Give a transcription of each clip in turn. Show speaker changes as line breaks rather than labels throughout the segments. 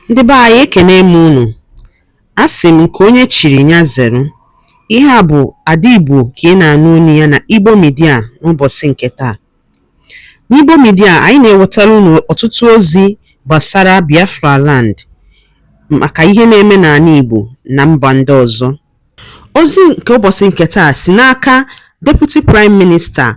Ndị be anyị ekene m unu. Asị m nke onye chiri nya zere. Ihe a bụ Ada Igbo ka ị na-anụ olu ya na Igbo Media n'ụbọchị nke taa. N'Igbo Media anyị na-ewetara unu ọtụtụ ozi gbasara Biafra land maka ihe na-eme n'ala Igbo na mba ndị ọzọ. Ozi nke ụbọchị nke taa si n'aka Deputy Prime Minister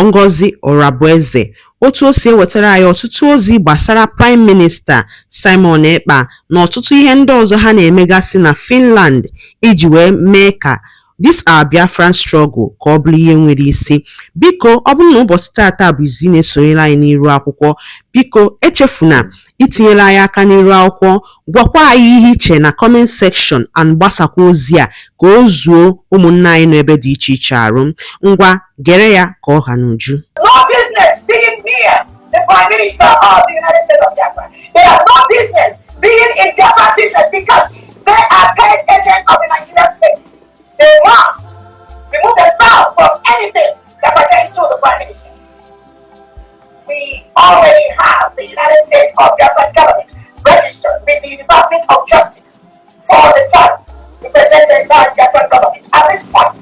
Ngozi Orabueze. Otu o si ewetara anyị ọtụtụ ozi gbasara Prime Minister Simon Ekpa na ọtụtụ ihe ndị ọzọ ha na-emegasị na Finland iji wee mee ka this our Biafran struggle ka ọ bụrụ ihe nwere isi. Biko ọ bụrụ na ụbọchị tata bụ izi na-esonyere anyị n'iru akwụkwọ, biko echefuna itinyere anyị aka n'iru akwụkwọ, gwakwa anyị ihe iche na comment section and gbasakwa ozi a ka o zuo ụmụnna anyị n'ebe dị iche iche arụ. Ngwa gere ya ka ọ ha n'uju.
No business being near the Prime Minister of the United States of Biafra. They have no business being in Biafra business because they are paid agents of the Nigerian state. They must remove themselves from anything that pertains to the Prime Minister. We already have the United States of Biafra government registered with the Department of Justice for the fund represented by the Biafra government. At this point,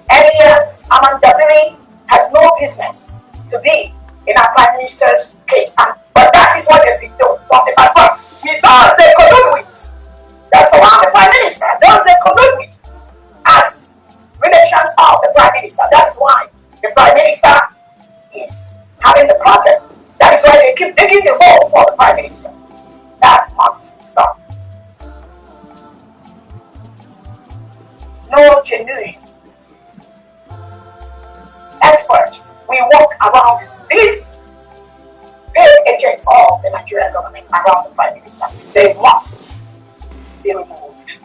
NES NNAMDI has no business to be in our Prime Minister's case, but that is what they've been doing from the background because they collude with. That's why the Prime Minister does they collude with as relations of the Prime Minister. That is why the Prime Minister is having the problem. That is why they keep digging the hole for the Prime Minister. That must stop. No genuine expert will walk around these paid agents of the Nigerian government around the Prime Minister. They must be removed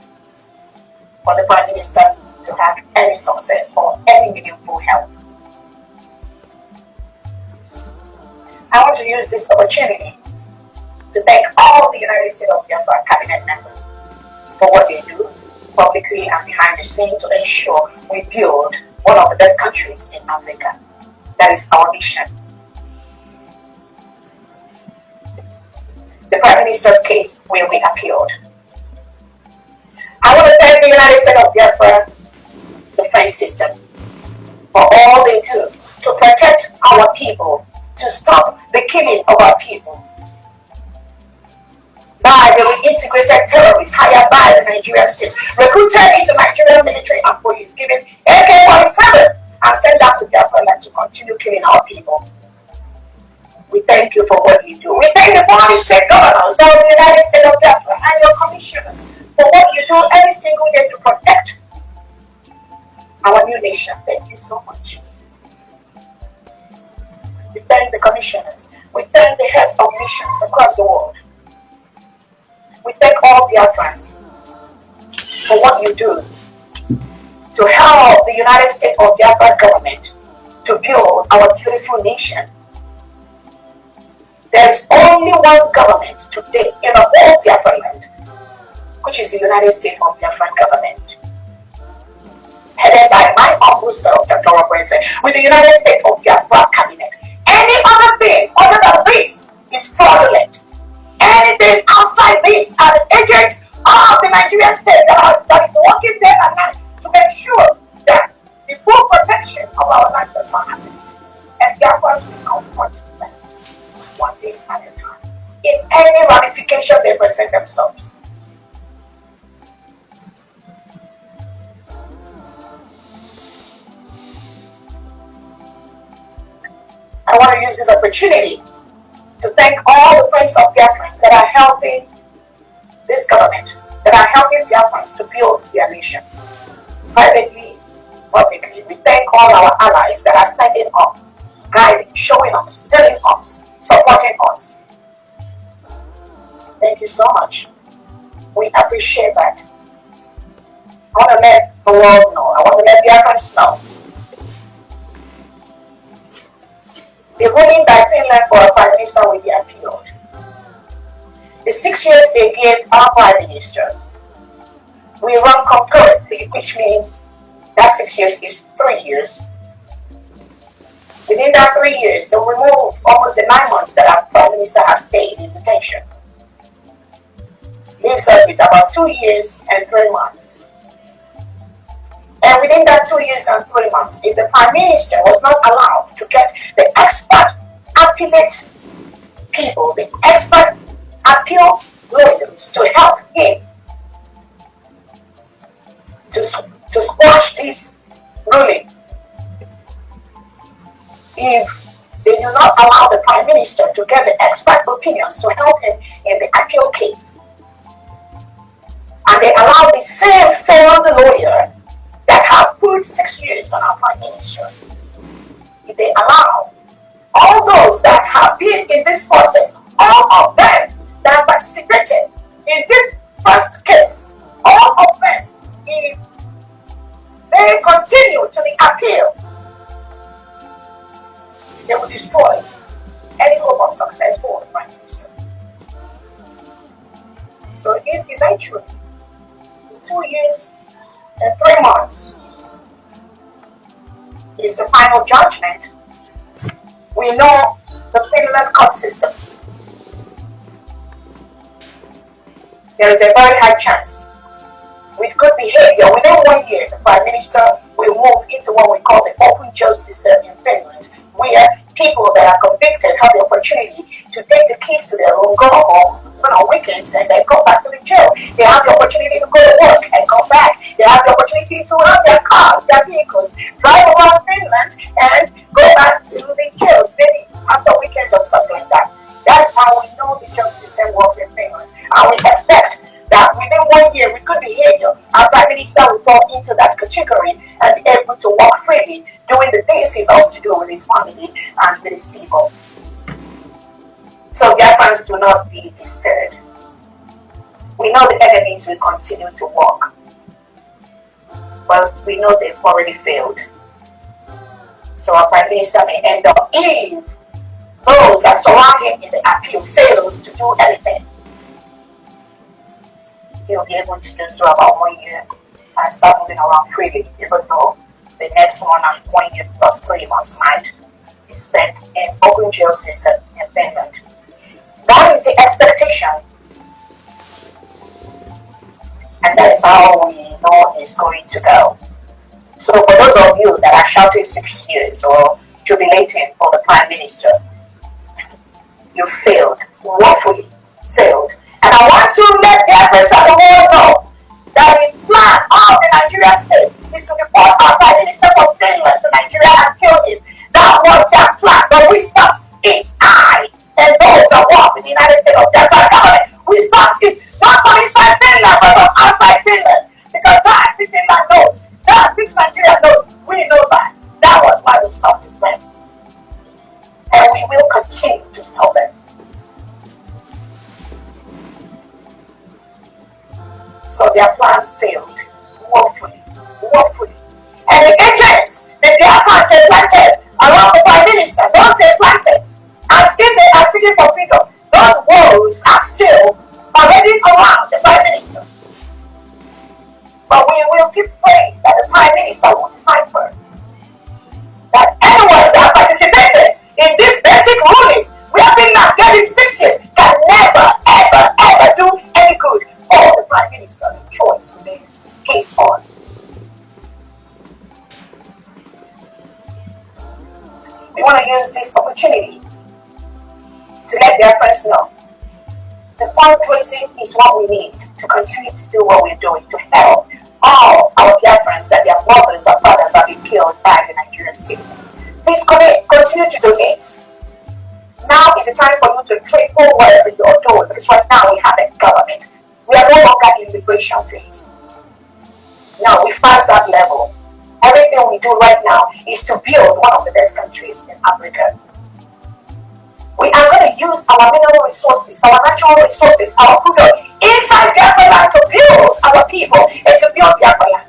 for the Prime Minister to have any success or any meaningful help. I want to use this opportunity to thank all the United States of Biafra cabinet members for what they do publicly and behind the scenes to ensure we build one of the best countries in Africa. That is our mission. The Prime Minister's case will be appealed. I want to thank the United States of Biafra defense system for all they do to protect our people, to stop the killing of our people by the reintegrated terrorists hired by the Nigerian state, recruited into Nigerian military and police, given AK-47 and sent out to Biafra land to continue killing our people. We thank you for what you do. We thank the foreign state governors of the United States of Biafra and your commissioners for what you do every single day to protect our new nation. Thank you so much. We thank the commissioners. We thank the heads of missions across the world. We thank all Biafrans for what you do to help the United States of Biafra government to build our beautiful nation. There is only one government today in the whole Biafra land, which is the United States of Biafra government, headed by my humble self, Dr. Orabueze, with the United States of Biafra cabinet. Any other thing other than this is fraudulent. Anything outside these are the agents of the Nigerian state that is working day and night to make sure that the full protection of our land does not happen. And Biafrans will confront them one day at a time in any ramification they present themselves. I want to use this opportunity to thank all the friends of Biafrans that are helping this government, that are helping Biafrans to build their nation. Privately, publicly, we thank all our allies that are standing up, guiding, showing us, telling us, supporting us. Thank you so much. We appreciate that. I want to let the world know, I want to let Biafrans know. The ruling by Finland for our Prime Minister will be appealed. The 6 years they gave our Prime Minister will run concurrently, which means that 6 years is 3 years. Within that 3 years, they'll remove almost the 9 months that our Prime Minister has stayed in detention. Leaves us with about 2 years and 3 months. And within that 2 years and 3 months, if the Prime Minister was not allowed to get the expert appellate people, the expert appeal lawyers to help him to squash this ruling, if they do not allow the Prime Minister to get the expert opinions to help him in the appeal case, and they allow the same failed lawyer that have put 6 years on our Prime Minister, if they allow all those that have been in this process, all of them that participated in this first case, all of them, if they continue to the appeal, they will destroy any hope of success for the Prime Minister. So if eventually, in 2 years and 3 months, is the final judgment, we know the Finland court system. There is a very high chance, with good behavior, within 1 year, the Prime Minister will move into what we call the open jail system in Finland, where people that are convicted have the opportunity to take the keys to their room, go home on weekends, and then go back to the jail. They have the opportunity to go to work and come back. They have the opportunity to have their cars, their vehicles, drive around Finland and go back to the jails, maybe after weekends or stuff like that. That is how we know the jail system works in Finland. And we expect that within 1 year, with good behavior, our Prime Minister will fall into that category and be able to walk freely, doing the things he loves to do with his family and with his people. So Biafrans, do not be disturbed. We know the enemies will continue to walk, but we know they've already failed. So our Prime Minister may end up, if those that surround him in the appeal fails to do anything, he'll be able to just do about 1 year and start moving around freely, even though the next 1 year plus 3 months might be spent in open jail system in Finland. That is the expectation, and that is how we know it's going to go. So for those of you that are shouting 6 years or jubilating for the Prime Minister, you failed, woefully failed. And I want to let the Africans and the world know that the plan of the Nigerian state is to deport our Prime Minister from Finland to Nigeria and kill him. That was their plan, but we stopped it. I and those that work with the United States of Biafra government, we stopped it, not from inside Finland, but from outside Finland. Because that this Finland knows, that this Nigeria knows, we know that. That was why we stopped it then. And we will continue to stop them. So their plan failed, woefully, woefully. And the agents, the Biafrans they planted around the Prime Minister, those they planted, as if they are seeking for freedom, those walls are still already around the Prime Minister. But we will keep praying that the Prime Minister will decipher that anyone that participated in this basic ruling, we have been now getting 6 years, can never, ever, ever do any good for the Prime Minister. The choice remains his own. We want to use this opportunity to let their friends know the fundraising is what we need to continue to do what we're doing to help all our dear friends that their mothers and fathers have been killed by the Nigerian state. Please continue to donate. Now is the time for you to triple whatever you're doing, because right now we have a government. We are no longer in liberation phase. Now we've passed that level. Everything we do right now is to build one of the best countries in Africa. We are going to use our mineral resources, our natural resources, our crude oil inside Biafra land to build our people and to build Biafra land.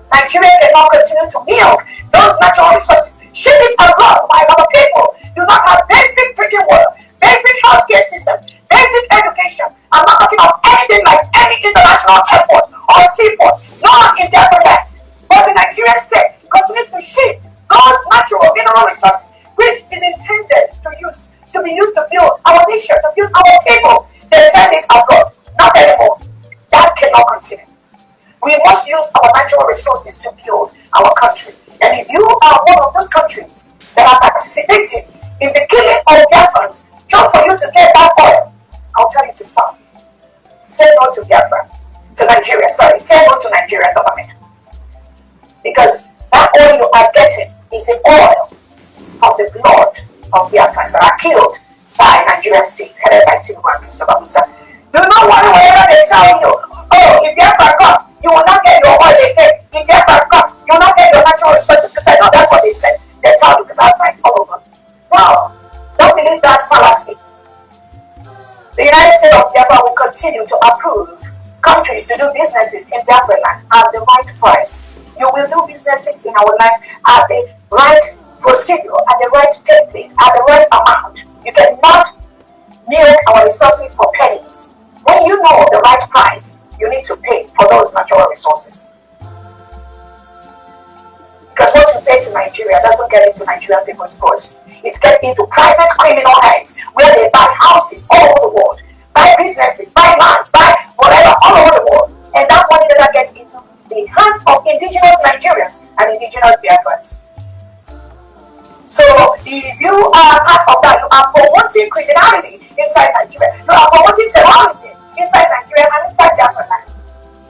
Nigeria cannot continue to milk those natural resources, ship it abroad while our people do not have basic drinking water, basic healthcare system, basic education. I'm not talking of anything like any international airport or seaport, not in Biafra land. But the Nigerian state continue to ship those natural mineral resources which is intended to use to be used to build our nation, to build our people. They send it abroad. Not anymore. That cannot continue. We must use our natural resources to build our country. And if you are one of those countries that are participating in the killing of Biafrans just for you to get that oil, I'll tell you to stop. Say no to Biafra, to Nigeria, sorry, say no to Nigerian government. Because that oil you are getting is the oil from the blood of Biafrans that are killed by Nigerian state, headed by Tinubu and Christopher Musa. Do not worry whatever they tell you. Oh, if Biafra comes, you will not get your oil again. If Biafra comes, you will not get your natural resources. Because I know that's what they said. They tell you because I have friends all over. No, don't believe that fallacy. The United States of Biafra will continue to approve countries to do businesses in Biafra land at the right price. You will do businesses in our land at the right procedure, at the right template, at the right amount. You cannot milk our resources for pennies. When you know the right price, you need to pay for those natural resources. Because what you pay to Nigeria doesn't get into Nigerian people's purse. It gets into private criminal hands where they buy houses all over the world, buy businesses, buy lands, buy whatever all over the world. And that money never gets into the hands of indigenous Nigerians and indigenous Biafrans. So if you are part of that, you are promoting criminality inside Nigeria. You are promoting terrorism inside Nigeria and inside Biafra land.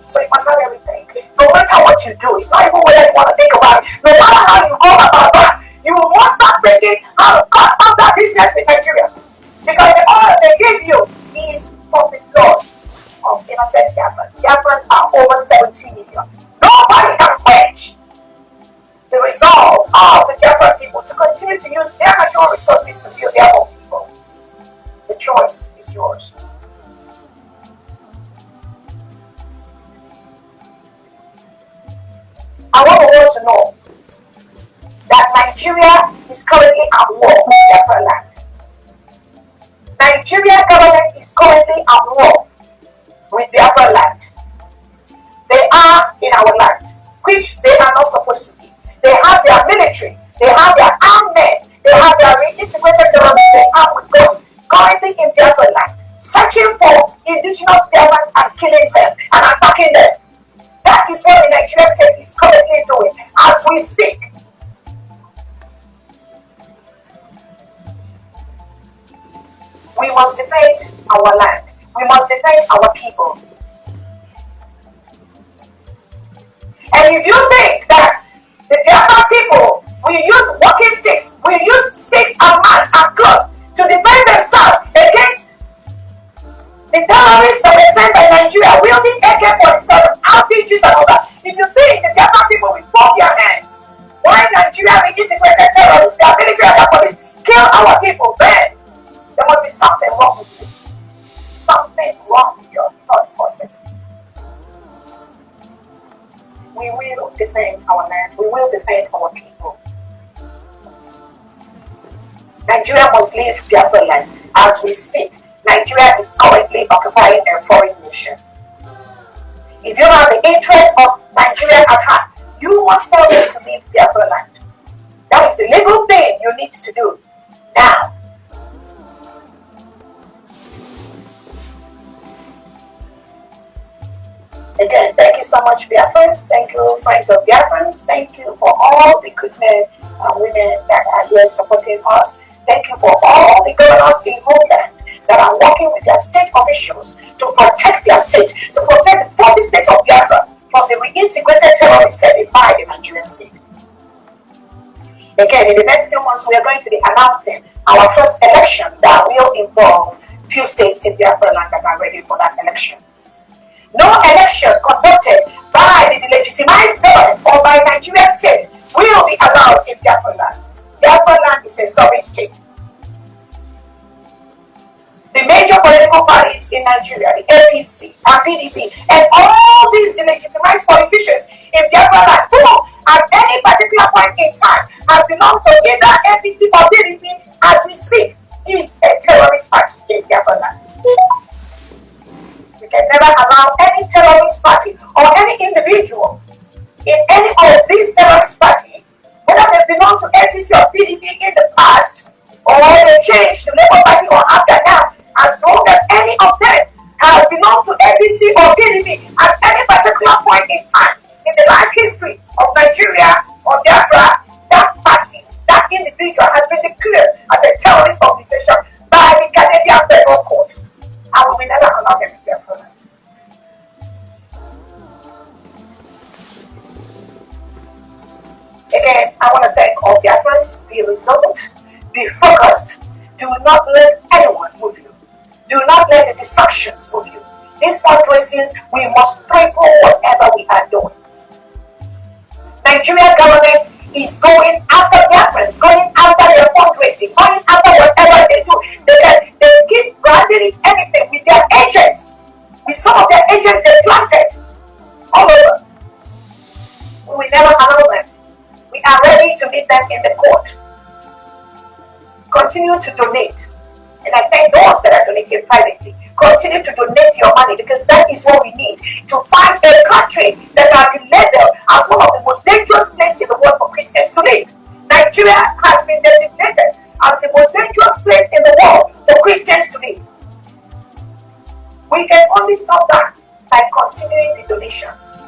So you must have everything. No matter what you do, it's not even whether you want to think about it. No matter how you go about that, you must start thinking how to cut out that business with Nigeria. Because the oil they give you is from the blood of innocent Biafrans. Biafrans are over 70 million. Nobody can quench the resolve of the Biafran people to continue to use their natural resources to build their own people. The choice is yours. I want the world to know that Nigeria is currently at war with Biafra land. Nigeria government is currently at war with Biafra land. They are in our land, which they are not supposed to be. They have their military, they have their armed men, they have their reintegrated terrorists, they are with guns currently in Biafra land, searching for indigenous Biafrans and killing them and attacking them. That is what the Nigerian state is currently doing as we speak. We must defend our land. We must defend our people. And if you think that the Biafra people will use walking sticks, will use sticks and mats and cloth to defend themselves against the terrorists that were sent by Nigeria wielding AK-47, RPGs and all that. If you think the Biafra people will fold their hands, why Nigeria reintegrated terrorists, their military and their police kill our people, then there must be something wrong with you. Something wrong with your thought process. We will defend our land. We will defend our people. Nigeria must leave Biafra land. As we speak, Nigeria is currently occupying a foreign nation. If you have the interest of Nigeria at heart, you must tell them to leave Biafra land. That is the legal thing you need to do now. Again, thank you so much, Biafrans. Thank you, friends of Biafrans. Thank you for all the good men and women that are here supporting us. Thank you for all the governors in homeland that are working with their state officials to protect their state, to protect the 40 states of Biafra from the reintegrated terrorists set by the Nigerian state. Again, in the next few months, we are going to be announcing our first election that will involve few states in Biafra land that are ready for that election. No election conducted by the delegitimized government or by Nigerian state will be allowed in Biafra land. Biafra land is a sovereign state. The major political parties in Nigeria, the APC and PDP, and all these delegitimized politicians in Biafra land who, at any particular point in time, have belonged to either APC or PDP as we speak, is a terrorist party in Biafra land. We can never allow any terrorist party or any individual in any of these terrorist parties, whether they belong to APC or PDP in the past or they change to Labour Party or after now, as long as any of them have belonged to ABC or PDP at any particular point in time in the life history of Nigeria or Biafra, that party, that individual has been declared as a terrorist organization by the Canadian Federal Court. And we will never allow them in Biafra land. Again, I want to thank all Biafrans. Be resolute, be focused. Do not let anyone move you. Do not let the distractions move you. These fundraisings, we must triple whatever we are doing. Nigerian government is going after Biafrans, going after their fundraising, going after whatever they do. They keep branding it anything with their agents. With some of their agents they planted all over. We will never allow them. We are ready to meet them in the court. Continue to donate. And I thank those that are donating privately. Continue to donate your money, because that is what we need to find a country that has been labeled as one of the most dangerous places in the world for Christians to live. Nigeria has been designated as the most dangerous place in the world for Christians to live. We can only stop that by continuing the donations,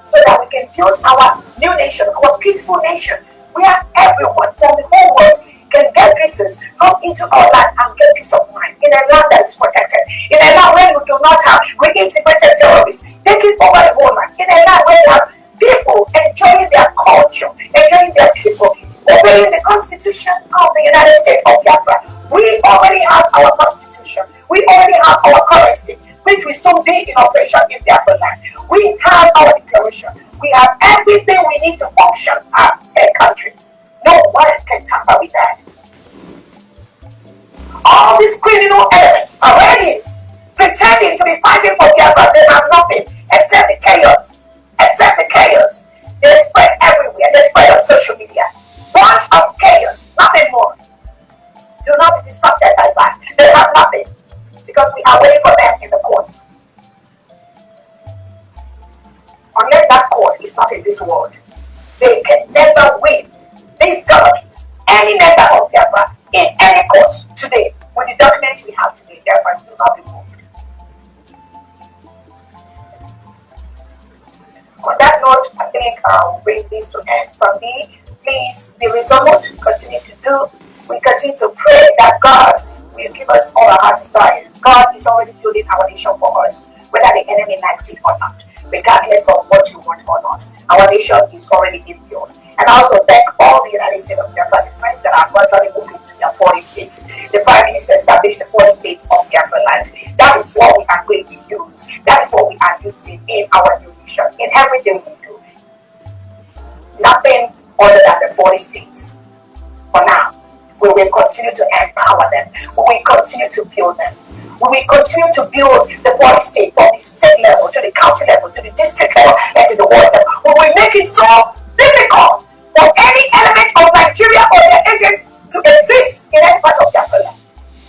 so that we can build our new nation, our peaceful nation, where everyone from the whole world can get visas, come into our land and get peace of mind in a land that is protected, in a land where you do not have reintegrated terrorists taking over the whole land, in a land where you have people enjoying their culture, enjoying their people, obeying the Constitution of the United States of Biafra. We already have our Constitution. We already have our currency, which will soon be in operation in Biafra land. We have our declaration. We have everything we need to function as a country. No one can tamper with that. All these criminal elements are ready, pretending to be fighting for Biafra. They have nothing except the chaos. Except the chaos. They spread everywhere. They spread on social media. Bunch of chaos, nothing more. Do not be distracted by that. They have nothing, because we are waiting for them in the courts. Unless that court is not in this world, they can never win. This government, any member of Biafra, in any court today, with the documents we have today, Biafrans will not be moved. On that note, I think I'll bring this to end. From me, please be resolute, continue to do. We continue to pray that God will give us all our heart desires. God is already building our nation for us, whether the enemy likes it or not, regardless of what you want or not. Our nation is already in build. And I also thank all the United States of Biafra, the friends that are gradually moving to their 40 states. The Prime Minister established the 40 states of Biafra land. That is what we are going to use. That is what we are using in our new nation, in everything we do. Nothing other than the 40 states. For now, we will continue to empower them. We will continue to build them. We will continue to build the 40 states from the state level to the county level to the district level and to the world level. We will make it so difficult for any element of Nigeria or their agents to exist in any part of Biafra,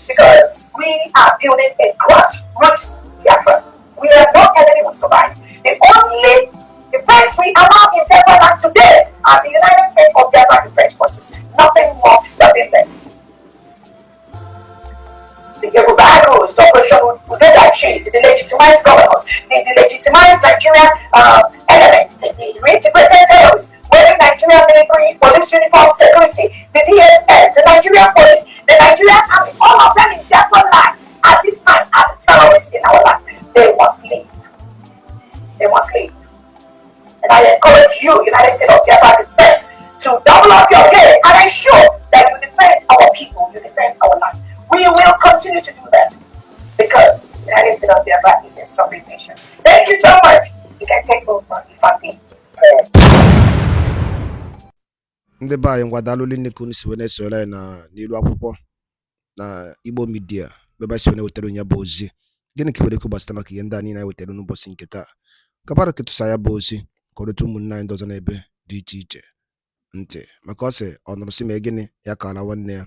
because we are building a grassroots Biafra. We are not enemy will survive. The only defense we allow in Biafra land today are the United States of Biafra Defense Forces. Nothing more, nothing less. The Ebuka Obi operation will do that cheese, the legitimized governors, the legitimized Nigerian elements, the reintegrated terrorists, wearing Nigerian military police uniform security, the DSS, the Nigerian police, the Nigerian army, all of them in Biafra land at this time are the terrorists in our land. They must leave. They must leave. And I encourage you, United States of Biafra Defense, to double up your game and ensure that you defend our people, you defend our land. We will continue to do that, because the United States of Biafra is a sovereign nation. Thank you so much. You can take over if I may.
ndị be anyị ngwadalụli nne ka unu si wee na-esore anyị n'ilu akwụkwọ na Igbo midia bebe si wee wetara onye bụ ozi. Gịnị ka ikwu gbasara maka ihe ndị a niile anyị wetara n'ụbọchị nke taa? Kapara ketụsa ya bụ ozi ka ọ rute ụmụnne anyị ndị ọzọ n'ebe dị iche iche ntị, maka ọ sị ọ nụrụ sị ma gịnị ya kara nwanne ya.